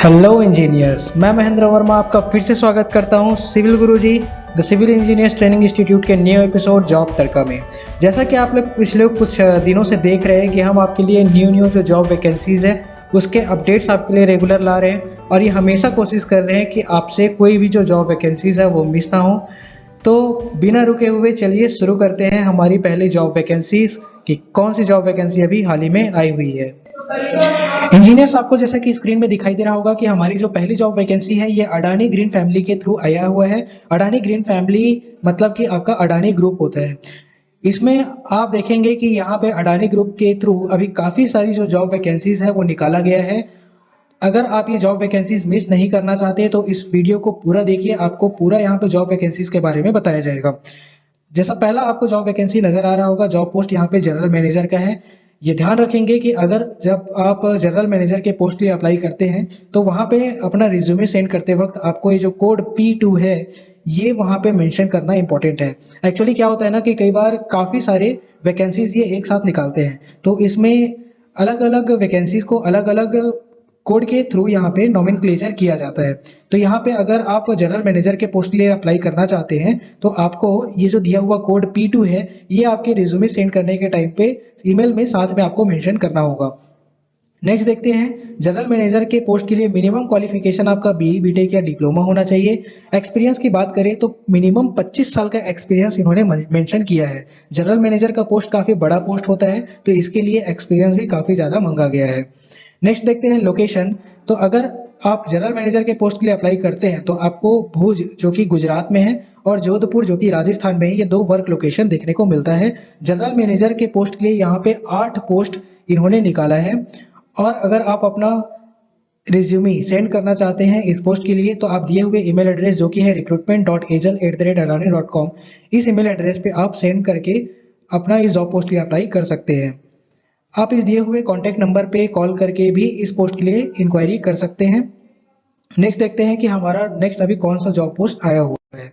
Hello engineers, मैं महेंद्र वर्मा आपका फिर से स्वागत करता हूं civil Guruji the civil engineers training institute के न्यू एपिसोड जॉब तड़का में। जैसा कि आप लोग पिछले कुछ दिनों से देख रहे हैं कि हम आपके लिए न्यू जो जॉब वैकेंसीज है उसके अपडेट्स आपके लिए रेगुलर ला रहे हैं और ये हमेशा कोशिश कर रहे हैं कि आपसे कोई भी जो जॉब वैकेंसीज है वो मिस ना हो। तो बिना रुके हुए चलिए शुरू करते हैं हमारी पहली जॉब वैकेंसीज कि कौन सी जॉब वैकेंसी अभी हाल ही में आई हुई है। इंजीनियर्स, आपको जैसा कि स्क्रीन में दिखाई दे रहा होगा कि हमारी जो पहली जॉब वैकेंसी है ये अडानी ग्रीन फैमिली के थ्रू आया हुआ है। अडानी ग्रीन फैमिली मतलब कि आपका अडानी ग्रुप होता है। इसमें आप देखेंगे कि यहाँ पे अडानी ग्रुप के थ्रू अभी काफी सारी जो जॉब वैकेंसीज है वो निकाला गया है। अगर आप ये जॉब वैकेंसीज मिस नहीं करना चाहते तो इस वीडियो को पूरा देखिए, आपको पूरा यहाँ पे जॉब वैकेंसीज के बारे में बताया जाएगा। जैसा पहला आपको जॉब वैकेंसी नजर आ रहा होगा, जॉब पोस्ट यहाँ पे जनरल मैनेजर का है। ये ध्यान रखेंगे कि अगर जब आप जनरल मैनेजर के पोस्ट के लिए अप्लाई करते हैं तो वहां पे अपना रिज्यूमे सेंड करते वक्त आपको ये जो कोड P2 है ये वहां पे मेंशन करना इंपॉर्टेंट है। एक्चुअली क्या होता है ना कि कई बार काफी सारे वैकेंसीज ये एक साथ निकालते हैं, तो इसमें अलग अलग वैकेंसीज को अलग अलग कोड के थ्रू यहाँ पे नॉमेनक्लेचर किया जाता है। तो यहाँ पे अगर आप जनरल मैनेजर के पोस्ट के लिए अप्लाई करना चाहते हैं तो आपको ये जो दिया हुआ कोड P2 है ये आपके रिज्यूमे सेंड करने के टाइम पे ईमेल में साथ में आपको मेंशन करना होगा। नेक्स्ट देखते हैं, जनरल मैनेजर के पोस्ट के लिए मिनिमम क्वालिफिकेशन आपका BE BTech या डिप्लोमा होना चाहिए। एक्सपीरियंस की बात करें तो मिनिमम 25 साल का एक्सपीरियंस इन्होंने मेंशन किया है। जनरल मैनेजर का पोस्ट काफी बड़ा पोस्ट होता है तो इसके लिए एक्सपीरियंस भी काफी ज्यादा मांगा गया है। नेक्स्ट देखते हैं लोकेशन। तो अगर आप जनरल मैनेजर के पोस्ट के लिए अप्लाई करते हैं तो आपको भुज जो कि गुजरात में है और जोधपुर जो कि राजस्थान में है, ये दो वर्क लोकेशन देखने को मिलता है। जनरल मैनेजर के पोस्ट के लिए यहाँ पे 8 पोस्ट इन्होंने निकाला है। और अगर आप अपना रिज्यूमे सेंड करना चाहते हैं इस पोस्ट के लिए तो आप दिए हुए ईमेल एड्रेस जो कि है recruitment.ajal@adani.com, इस ईमेल एड्रेस पे आप सेंड करके अपना इस जॉब पोस्ट के लिए अप्लाई कर सकते हैं। आप इस दिए हुए कॉन्टैक्ट नंबर पे कॉल करके भी इस पोस्ट के लिए इंक्वायरी कर सकते हैं। नेक्स्ट देखते हैं कि हमारा नेक्स्ट अभी कौन सा जॉब पोस्ट आया हुआ है।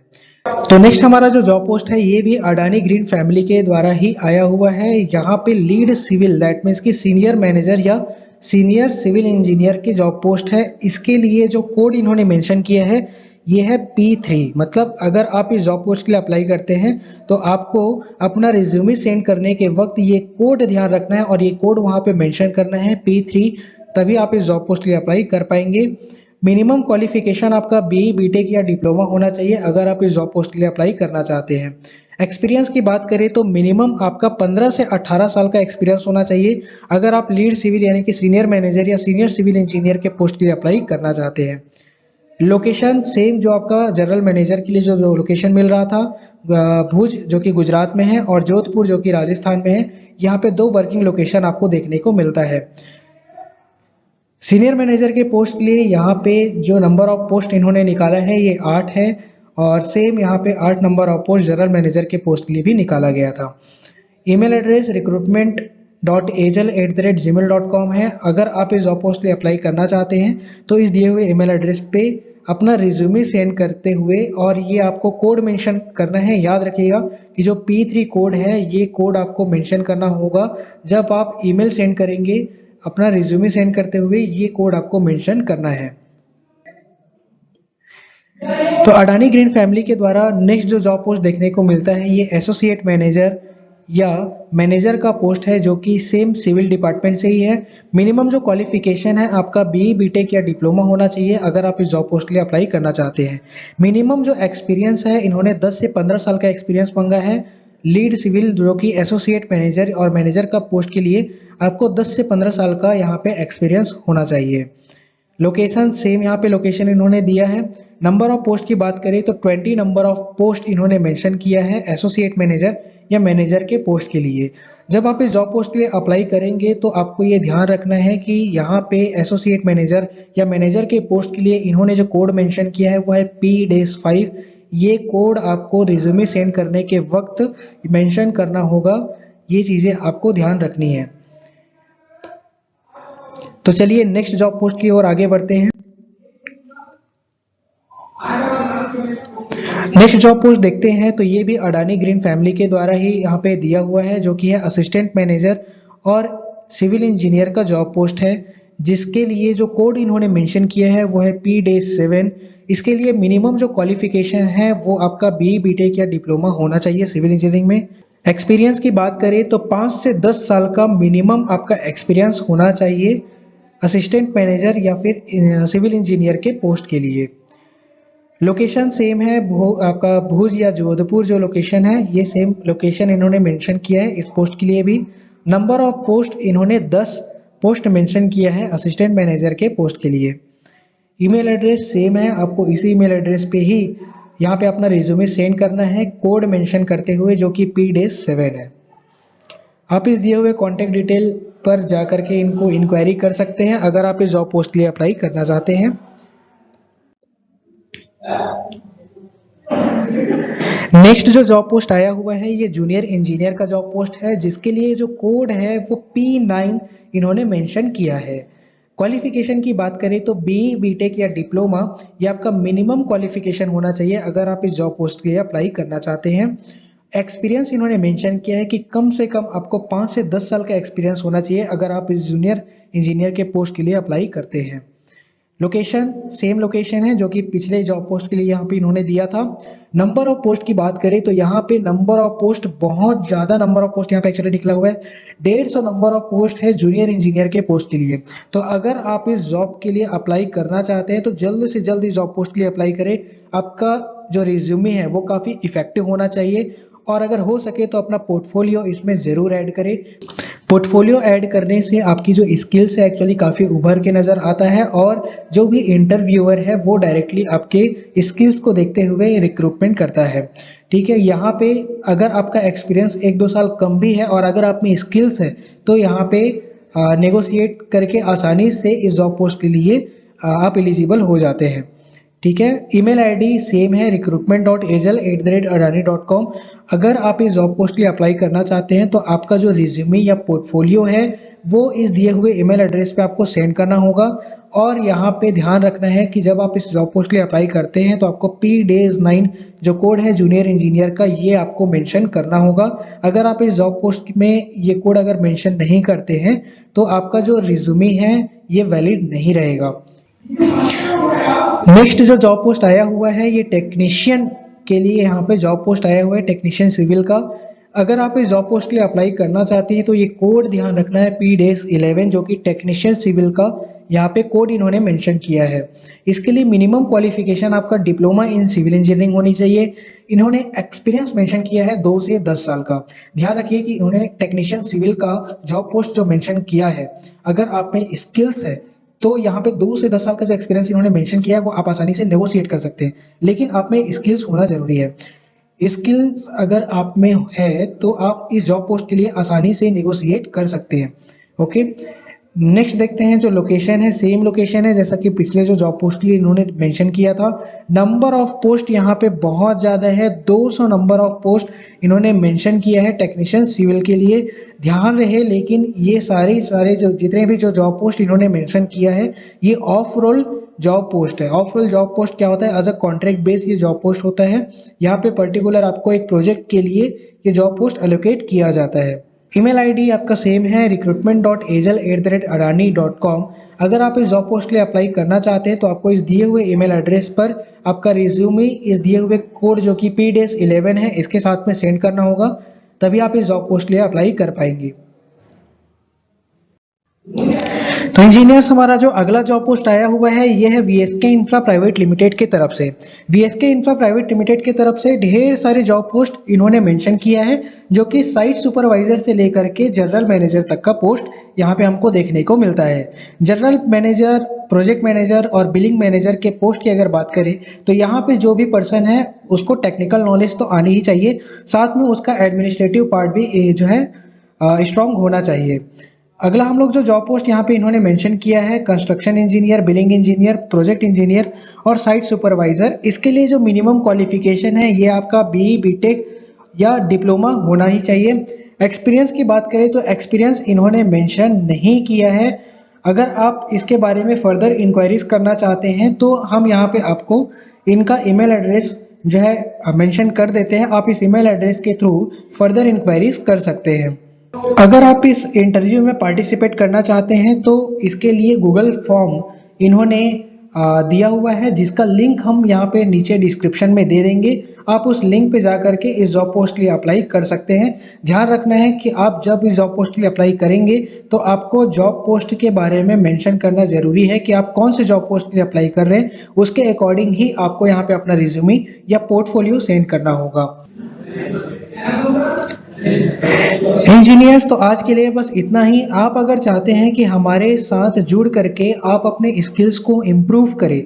तो नेक्स्ट हमारा जो जॉब पोस्ट है ये भी अडानी ग्रीन फैमिली के द्वारा ही आया हुआ है। यहाँ पे लीड सिविल दैट मीन्स की सीनियर मैनेजर या सीनियर सिविल इंजीनियर की जॉब पोस्ट है। इसके लिए जो कोड इन्होंने मेंशन किया है ये है P3। मतलब अगर आप इस जॉब पोस्ट के लिए अप्लाई करते हैं तो आपको अपना रिज्यूमे सेंड करने के वक्त ये कोड ध्यान रखना है और ये कोड वहां पे मेंशन करना है P3, तभी आप इस जॉब पोस्ट के लिए अप्लाई कर पाएंगे। मिनिमम क्वालिफिकेशन आपका BE BTech या डिप्लोमा होना चाहिए अगर आप इस जॉब पोस्ट के लिए अप्लाई करना चाहते हैं। एक्सपीरियंस की बात करें तो मिनिमम आपका 15 से 18 साल का एक्सपीरियंस होना चाहिए अगर आप लीड सिविल यानी कि सीनियर मैनेजर या सीनियर सिविल इंजीनियर के पोस्ट के लिए अप्लाई करना चाहते हैं। लोकेशन सेम जो आपका जनरल मैनेजर के लिए जो लोकेशन मिल रहा था, भुज जो कि गुजरात में है और जोधपुर जो कि राजस्थान में है। यहाँ पे 2 वर्किंग लोकेशन आपको देखने को मिलता है। सीनियर मैनेजर के पोस्ट के लिए यहाँ पे जो नंबर ऑफ पोस्ट इन्होंने निकाला है ये 8 है और सेम यहाँ पे 8 number of post general manager के पोस्ट के लिए भी निकाला गया था। ईमेल एड्रेस recruitment.ajal@gmail.com है। अगर आप इस जॉब पोस्ट पे अप्लाई करना चाहते हैं तो इस दिए हुए ईमेल एड्रेस पे अपना रिज्यूमे सेंड करते हुए और ये आपको कोड मेंशन करना है। याद रखिएगा कि जो P3 कोड है ये कोड आपको मेंशन करना होगा जब आप ईमेल सेंड करेंगे। अपना रिज्यूमे सेंड करते हुए ये कोड आपको मेंशन करना है। तो अडानी ग्रीन फैमिली के द्वारा नेक्स्ट जो जॉब पोस्ट देखने को मिलता है ये एसोसिएट मैनेजर या मैनेजर का पोस्ट है जो कि सेम सिविल डिपार्टमेंट से ही है। मिनिमम जो क्वालिफिकेशन है आपका BE BTech या डिप्लोमा होना चाहिए अगर आप इस जॉब पोस्ट के लिए अप्लाई करना चाहते हैं। मिनिमम जो एक्सपीरियंस है इन्होंने 10 से 15 साल का एक्सपीरियंस मांगा है। लीड सिविल जो कि एसोसिएट मैनेजर और मैनेजर का पोस्ट के लिए आपको 10 से 15 साल का यहाँ पे एक्सपीरियंस होना चाहिए। लोकेशन सेम यहाँ पे लोकेशन इन्होंने दिया है। नंबर ऑफ पोस्ट की बात करें तो 20 नंबर ऑफ पोस्ट इन्होंने मेंशन किया है एसोसिएट मैनेजर या मैनेजर के पोस्ट के लिए। जब आप इस जॉब पोस्ट के लिए अप्लाई करेंगे तो आपको ये ध्यान रखना है कि यहाँ पे एसोसिएट मैनेजर या मैनेजर के पोस्ट के लिए इन्होंने जो कोड मेंशन किया है वो है P-5। ये कोड आपको रिज्यूमे सेंड करने के वक्त मेंशन करना होगा। ये चीजें आपको ध्यान रखनी है। तो चलिए नेक्स्ट जॉब पोस्ट की ओर आगे बढ़ते हैं। नेक्स्ट जॉब पोस्ट देखते हैं तो ये भी अडानी ग्रीन फैमिली के द्वारा ही यहाँ पे दिया हुआ है जो कि है असिस्टेंट मैनेजर और सिविल इंजीनियर का जॉब पोस्ट है। जिसके लिए जो कोड इन्होंने मेंशन किया है वो है P-7। इसके लिए मिनिमम जो क्वालिफिकेशन है वो आपका BE BTech या डिप्लोमा होना चाहिए सिविल इंजीनियरिंग में। एक्सपीरियंस की बात करें तो 5 से 10 साल का मिनिमम आपका एक्सपीरियंस होना चाहिए असिस्टेंट मैनेजर या फिर सिविल इंजीनियर के पोस्ट के लिए। लोकेशन सेम है, आपका भुज या जोधपुर जो लोकेशन है ये सेम लोकेशन इन्होंने मेंशन किया है इस पोस्ट के लिए भी। नंबर ऑफ पोस्ट इन्होंने 10 पोस्ट मेंशन किया है असिस्टेंट मैनेजर के पोस्ट के लिए। ईमेल एड्रेस सेम है, आपको इसी ईमेल एड्रेस पे ही यहाँ पे अपना रिज्यूमे सेंड करना है कोड मेंशन करते हुए जो कि P-7 है। आप इस दिए हुए कॉन्टैक्ट डिटेल पर जा करके इनको इंक्वायरी कर सकते हैं अगर आप इस जॉब पोस्ट के लिए अप्लाई करना चाहते हैं। नेक्स्ट जो जॉब पोस्ट आया हुआ है ये जूनियर इंजीनियर का जॉब पोस्ट है जिसके लिए जो कोड है वो P9 इन्होंने मेंशन किया है। क्वालिफिकेशन की बात करें तो BE BTech या डिप्लोमा ये आपका मिनिमम क्वालिफिकेशन होना चाहिए अगर आप इस जॉब पोस्ट के लिए अप्लाई करना चाहते हैं। एक्सपीरियंस इन्होंने मेंशन किया है कि कम से कम आपको 5 से 10 साल का एक्सपीरियंस होना चाहिए अगर आप इस जूनियर इंजीनियर के पोस्ट के लिए अप्लाई करते हैं। लोकेशन सेम लोकेशन है जो कि पिछले जॉब पोस्ट के लिए यहाँ पे इन्होंने दिया था। नंबर ऑफ पोस्ट की बात करें तो यहाँ पे नंबर ऑफ पोस्ट बहुत ज्यादा नंबर ऑफ पोस्ट यहाँ पे एक्चुअली निकला हुआ है। 150 नंबर ऑफ पोस्ट है जूनियर इंजीनियर के पोस्ट के लिए। तो अगर आप इस जॉब के लिए अप्लाई करना चाहते हैं तो जल्द से जल्द इस जॉब पोस्ट के लिए अप्लाई करें। आपका जो रिज्यूमे है वो काफी इफेक्टिव होना चाहिए और अगर हो सके तो अपना पोर्टफोलियो इसमें जरूर ऐड करें। पोर्टफोलियो ऐड करने से आपकी जो स्किल्स है एक्चुअली काफ़ी उभर के नज़र आता है और जो भी इंटरव्यूअर है वो डायरेक्टली आपके स्किल्स को देखते हुए रिक्रूटमेंट करता है। ठीक है, यहाँ पे अगर आपका एक्सपीरियंस 1-2 साल कम भी है और अगर आप में स्किल्स है तो यहाँ पे नेगोशिएट करके आसानी से इस जॉब पोस्ट के लिए आप एलिजिबल हो जाते हैं। ठीक है, ईमेल आईडी सेम है recruitment.ajal@adani.com। अगर आप इस जॉब पोस्ट के लिए अप्लाई करना चाहते हैं तो आपका जो रिज्यूमे या पोर्टफोलियो है वो इस दिए हुए ईमेल एड्रेस पे आपको सेंड करना होगा। और यहाँ पे ध्यान रखना है कि जब आप इस जॉब पोस्ट के लिए अप्लाई करते हैं तो आपको P-9 जो कोड है जूनियर इंजीनियर का ये आपको मेंशन करना होगा। अगर आप इस जॉब पोस्ट में ये कोड अगर मेंशन नहीं करते हैं तो आपका जो रिज्यूमे है ये वैलिड नहीं रहेगा। नेक्स्ट जो जॉब पोस्ट आया हुआ है ये टेक्नीशियन के लिए यहाँ पे जॉब पोस्ट आया हुआ है टेक्नीशियन सिविल का। अगर आप इस जॉब पोस्ट के लिए अप्लाई करना चाहते हैं तो ये कोड ध्यान रखना है P-11 जो कि टेक्नीशियन सिविल का यहाँ पे कोड इन्होंने मेंशन किया है। इसके लिए मिनिमम क्वालिफिकेशन आपका डिप्लोमा इन सिविल इंजीनियरिंग होनी चाहिए। इन्होंने एक्सपीरियंस मेंशन किया है 2 से 10 साल का। ध्यान रखिए कि इन्होंने टेक्नीशियन सिविल का जॉब पोस्ट जो मेंशन किया है अगर आप में स्किल्स है तो यहाँ पे 2 से 10 साल का जो एक्सपीरियंस इन्होंने मेंशन किया है वो आप आसानी से नेगोशिएट कर सकते हैं, लेकिन आप में स्किल्स होना जरूरी है। स्किल्स अगर आप में है तो आप इस जॉब पोस्ट के लिए आसानी से नेगोशिएट कर सकते हैं। ओके, नेक्स्ट देखते हैं जो लोकेशन है सेम लोकेशन है जैसा कि पिछले जो जॉब पोस्ट के लिए इन्होंने मेंशन किया था। नंबर ऑफ पोस्ट यहाँ पे बहुत ज़्यादा है, 200 नंबर ऑफ पोस्ट इन्होंने मेंशन किया है टेक्नीशियन सिविल के लिए। ध्यान रहे लेकिन ये सारे जो जितने भी जो जॉब पोस्ट इन्होंने मेंशन किया है ये ऑफ रोल जॉब पोस्ट है। ऑफ रोल जॉब पोस्ट क्या होता है? एज अ कॉन्ट्रैक्ट बेस ये जॉब पोस्ट होता है। यहाँ पे पर्टिकुलर आपको एक प्रोजेक्ट के लिए ये जॉब पोस्ट एलोकेट किया जाता है। ईमेल आईडी आपका सेम है recruitment.ajal@adani.com। अगर आप इस जॉब पोस्ट के लिए अप्लाई करना चाहते हैं तो आपको इस दिए हुए ईमेल एड्रेस पर आपका रिज्यूमे इस दिए हुए कोड जो कि P-11 है इसके साथ में सेंड करना होगा, तभी आप इस जॉब पोस्ट के लिए अप्लाई कर पाएंगे। तो इंजीनियर्स हमारा जो अगला जॉब पोस्ट आया हुआ है ये है VSK इंफ्रा प्राइवेट लिमिटेड की तरफ से। VSK इंफ्रा प्राइवेट लिमिटेड की तरफ से ढेर सारे जॉब पोस्ट इन्होंने मेंशन किया है जो कि साइट सुपरवाइजर से लेकर के जनरल मैनेजर तक का पोस्ट यहाँ पे हमको देखने को मिलता है। जनरल मैनेजर, प्रोजेक्ट मैनेजर और बिलिंग मैनेजर के पोस्ट की अगर बात करें तो यहाँ पे जो भी पर्सन है उसको टेक्निकल नॉलेज तो आनी ही चाहिए, साथ में उसका एडमिनिस्ट्रेटिव पार्ट भी जो है स्ट्रांग होना चाहिए। अगला हम लोग जो जॉब पोस्ट यहाँ पे इन्होंने मेंशन किया है construction engineer, billing engineer, project engineer और साइट सुपरवाइजर। इसके लिए जो मिनिमम क्वालिफिकेशन है ये आपका BE BTech या डिप्लोमा होना ही चाहिए। एक्सपीरियंस की बात करें तो एक्सपीरियंस इन्होंने मेंशन नहीं किया है। अगर आप इसके बारे में फर्दर इंक्वायरीज करना चाहते हैं तो हम यहाँ पे आपको इनका ईमेल एड्रेस जो है मेंशन कर देते हैं, आप इस ईमेल एड्रेस के थ्रू फर्दर इंक्वायरीज कर सकते हैं। अगर आप इस इंटरव्यू में पार्टिसिपेट करना चाहते हैं तो इसके लिए गूगल फॉर्म इन्होंने दिया हुआ है, जिसका लिंक हम यहाँ पे नीचे डिस्क्रिप्शन में दे देंगे। आप उस लिंक पे जा करके इस जॉब पोस्ट के लिए अप्लाई कर सकते हैं। ध्यान रखना है कि आप जब इस जॉब पोस्ट के लिए अप्लाई करेंगे तो आपको जॉब पोस्ट के बारे में मेंशन करना जरूरी है कि आप कौन से जॉब पोस्ट के लिए अप्लाई कर रहे हैं। उसके अकॉर्डिंग ही आपको यहाँ पे अपना रिज्यूमे या पोर्टफोलियो सेंड करना होगा। इंजीनियर्स, तो आज के लिए बस इतना ही। आप अगर चाहते हैं कि हमारे साथ जुड़ करके आप अपने स्किल्स को इम्प्रूव करें,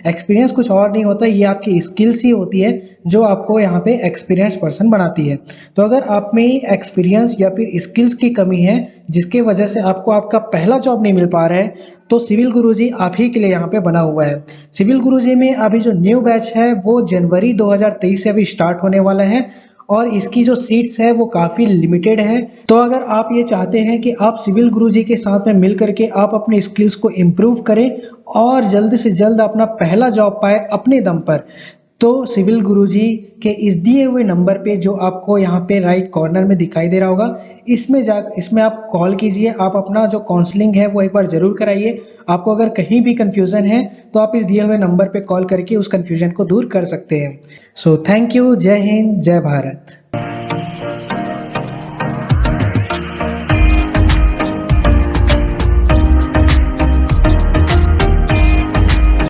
एक्सपीरियंस कुछ और नहीं होता, ये आपकी स्किल्स ही होती है जो आपको यहाँ पे एक्सपीरियंस पर्सन बनाती है। तो अगर आप में एक्सपीरियंस या फिर स्किल्स की कमी है जिसके वजह से आपको आपका पहला जॉब नहीं मिल पा रहा है, तो सिविल गुरुजी आप ही के लिए यहाँ पे बना हुआ है। सिविल गुरुजी में अभी जो न्यू बैच है वो जनवरी 2023 से अभी स्टार्ट होने वाला है और इसकी जो सीट्स है वो काफ़ी लिमिटेड है। तो अगर आप ये चाहते हैं कि आप सिविल गुरुजी के साथ में मिल करके आप अपने स्किल्स को इम्प्रूव करें और जल्द से जल्द अपना पहला जॉब पाए अपने दम पर, तो सिविल गुरुजी के इस दिए हुए नंबर पे जो आपको यहाँ पे राइट कॉर्नर में दिखाई दे रहा होगा, इसमें आप कॉल कीजिए। आप अपना जो काउंसलिंग है वो एक बार जरूर कराइए। आपको अगर कहीं भी कंफ्यूजन है तो आप इस दिए हुए नंबर पे कॉल करके उस कंफ्यूजन को दूर कर सकते हैं। So thank you. जय हिंद, जय भारत।